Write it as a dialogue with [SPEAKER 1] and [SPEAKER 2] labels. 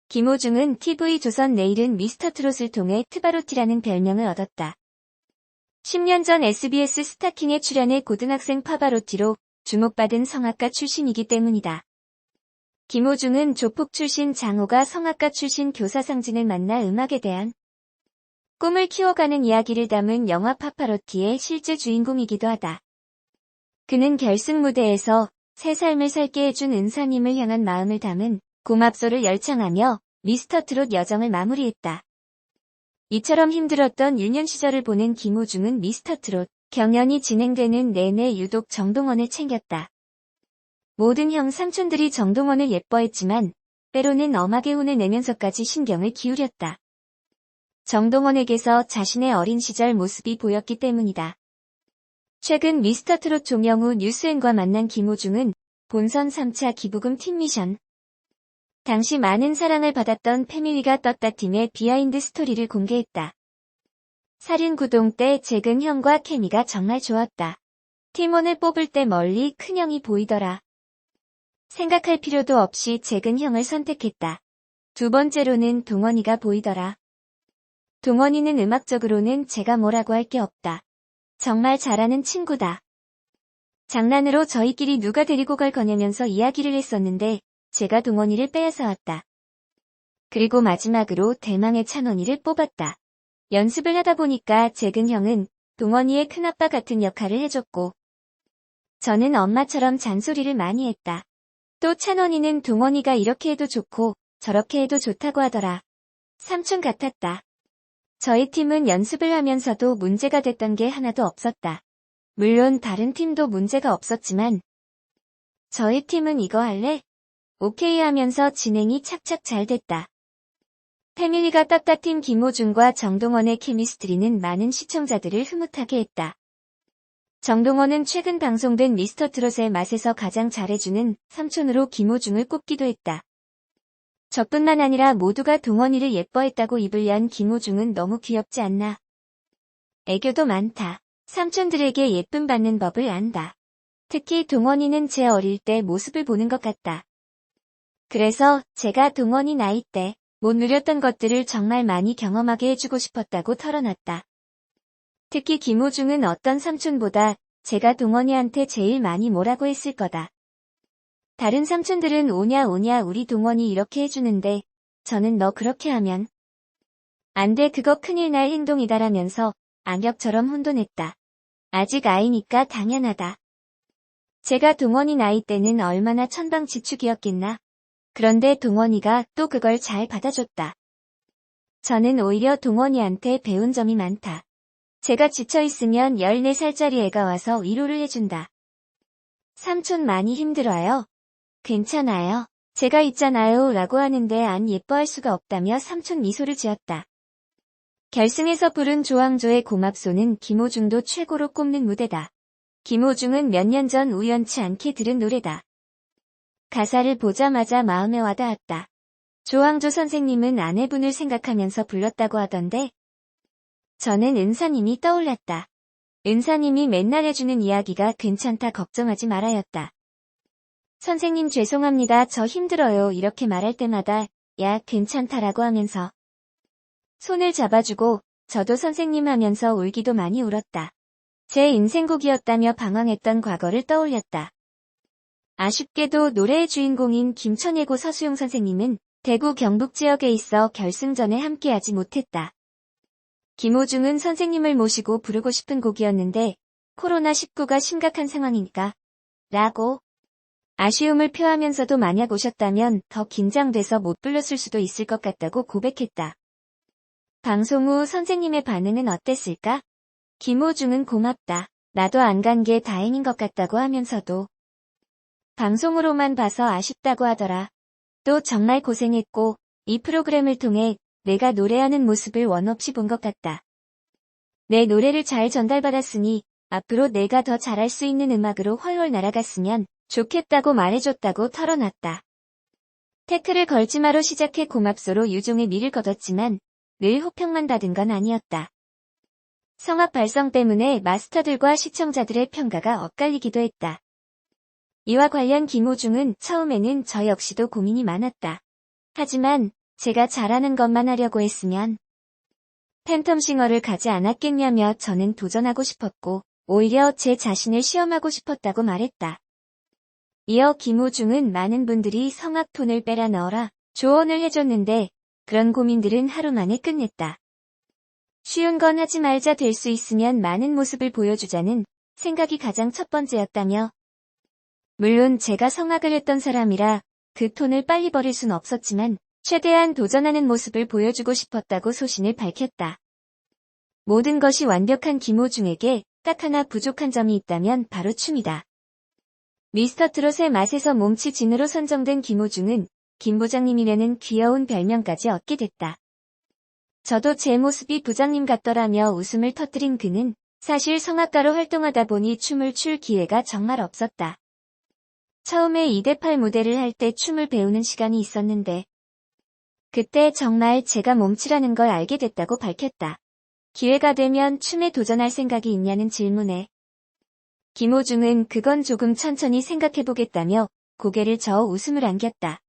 [SPEAKER 1] 김호중은 TV조선 내일은 미스터트롯을 통해 트바로티라는 별명을 얻었다. 10년 전 SBS 스타킹에 출연해 고등학생 파바로티로 주목받은 성악가 출신이기 때문이다. 김호중은 조폭 출신 장호가 성악가 출신 교사 상진을 만나 음악에 대한 꿈을 키워가는 이야기를 담은 영화 파파로티의 실제 주인공이기도 하다. 그는 결승 무대에서 새 삶을 살게 해준 은사님을 향한 마음을 담은 고맙소를 열창하며 미스터트롯 여정을 마무리했다. 이처럼 힘들었던 유년 시절을 보낸 김호중은 미스터트롯 경연이 진행되는 내내 유독 정동원을 챙겼다. 모든 형 삼촌들이 정동원을 예뻐했지만 때로는 엄하게 혼을 내면서까지 신경을 기울였다. 정동원에게서 자신의 어린 시절 모습이 보였기 때문이다. 최근 미스터트롯 조명우 뉴스엔과 만난 김호중은 본선 3차 기부금 팀 미션 당시 많은 사랑을 받았던 패밀리가 떴다 팀의 비하인드 스토리를 공개했다. 살인 구동 때 재근 형과 케미가 정말 좋았다. 팀원을 뽑을 때 멀리 큰형이 보이더라. 생각할 필요도 없이 재근 형을 선택했다. 두 번째로는 동원이가 보이더라. 동원이는 음악적으로는 제가 뭐라고 할 게 없다. 정말 잘하는 친구다. 장난으로 저희끼리 누가 데리고 갈 거냐면서 이야기를 했었는데 제가 동원이를 빼앗아 왔다. 그리고 마지막으로 대망의 찬원이를 뽑았다. 연습을 하다 보니까 재근 형은 동원이의 큰아빠 같은 역할을 해줬고 저는 엄마처럼 잔소리를 많이 했다. 또 찬원이는 동원이가 이렇게 해도 좋고 저렇게 해도 좋다고 하더라. 삼촌 같았다. 저희 팀은 연습을 하면서도 문제가 됐던 게 하나도 없었다. 물론 다른 팀도 문제가 없었지만 저희 팀은 이거 할래? 오케이 하면서 진행이 착착 잘 됐다. 패밀리가 떴다 팀 김호중과 정동원의 케미스트리는 많은 시청자들을 흐뭇하게 했다. 정동원은 최근 방송된 미스터트롯의 맛에서 가장 잘해주는 삼촌으로 김호중을 꼽기도 했다. 저뿐만 아니라 모두가 동원이를 예뻐했다고 입을 연 김호중은 너무 귀엽지 않나. 애교도 많다. 삼촌들에게 예쁨 받는 법을 안다. 특히 동원이는 제 어릴 때 모습을 보는 것 같다. 그래서 제가 동원이 나이 때 못 누렸던 것들을 정말 많이 경험하게 해주고 싶었다고 털어놨다. 특히 김호중은 어떤 삼촌보다 제가 동원이한테 제일 많이 뭐라고 했을 거다. 다른 삼촌들은 오냐 우리 동원이 이렇게 해주는데 저는 너 그렇게 하면 안 돼 그거 큰일 날 행동이다라면서 악역처럼 혼돈했다. 아직 아이니까 당연하다. 제가 동원이 나이 때는 얼마나 천방지축이었겠나. 그런데 동원이가 또 그걸 잘 받아줬다. 저는 오히려 동원이한테 배운 점이 많다. 제가 지쳐있으면 14살짜리 애가 와서 위로를 해준다. 삼촌 많이 힘들어요? 괜찮아요. 제가 있잖아요 라고 하는데 안 예뻐할 수가 없다며 삼촌 미소를 지었다. 결승에서 부른 조항조의 고맙소는 김호중도 최고로 꼽는 무대다. 김호중은 몇 년 전 우연치 않게 들은 노래다. 가사를 보자마자 마음에 와닿았다. 조항조 선생님은 아내분을 생각하면서 불렀다고 하던데 저는 은사님이 떠올랐다. 은사님이 맨날 해주는 이야기가 괜찮다 걱정하지 말아였다. 선생님 죄송합니다 저 힘들어요 이렇게 말할 때마다 야 괜찮다라고 하면서 손을 잡아주고 저도 선생님 하면서 울기도 많이 울었다. 제 인생곡이었다며 방황했던 과거를 떠올렸다. 아쉽게도 노래의 주인공인 김천예고 서수용 선생님은 대구 경북 지역에 있어 결승전에 함께하지 못했다. 김호중은 선생님을 모시고 부르고 싶은 곡이었는데 코로나19가 심각한 상황이니까 라고 아쉬움을 표하면서도 만약 오셨다면 더 긴장돼서 못 불렀을 수도 있을 것 같다고 고백했다. 방송 후 선생님의 반응은 어땠을까? 김호중은 고맙다. 나도 안 간 게 다행인 것 같다고 하면서도 방송으로만 봐서 아쉽다고 하더라. 또 정말 고생했고 이 프로그램을 통해 내가 노래하는 모습을 원없이 본 것 같다. 내 노래를 잘 전달받았으니 앞으로 내가 더 잘할 수 있는 음악으로 훨훨 날아갔으면 좋겠다고 말해줬다고 털어놨다. 태클을 걸지마로 시작해 고맙소로 유종의 미를 거뒀지만 늘 호평만 받은 건 아니었다. 성악 발성 때문에 마스터들과 시청자들의 평가가 엇갈리기도 했다. 이와 관련 김호중은 처음에는 저 역시도 고민이 많았다. 하지만 제가 잘하는 것만 하려고 했으면 팬텀싱어를 가지 않았겠냐며 저는 도전하고 싶었고 오히려 제 자신을 시험하고 싶었다고 말했다. 이어 김호중은 많은 분들이 성악 톤을 빼라 넣어라 조언을 해줬는데 그런 고민들은 하루 만에 끝냈다. 쉬운 건 하지 말자 될 수 있으면 많은 모습을 보여주자는 생각이 가장 첫 번째였다며 물론 제가 성악을 했던 사람이라 그 톤을 빨리 버릴 순 없었지만 최대한 도전하는 모습을 보여주고 싶었다고 소신을 밝혔다. 모든 것이 완벽한 김호중에게 딱 하나 부족한 점이 있다면 바로 춤이다. 미스터트롯의 맛에서 몸치 진으로 선정된 김호중은 김 부장님이라는 귀여운 별명까지 얻게 됐다. 저도 제 모습이 부장님 같더라며 웃음을 터뜨린 그는 사실 성악가로 활동하다 보니 춤을 출 기회가 정말 없었다. 처음에 2대8 무대를 할 때 춤을 배우는 시간이 있었는데 그때 정말 제가 몸치라는 걸 알게 됐다고 밝혔다. 기회가 되면 춤에 도전할 생각이 있냐는 질문에 김호중은 그건 조금 천천히 생각해보겠다며 고개를 저어 웃음을 안겼다.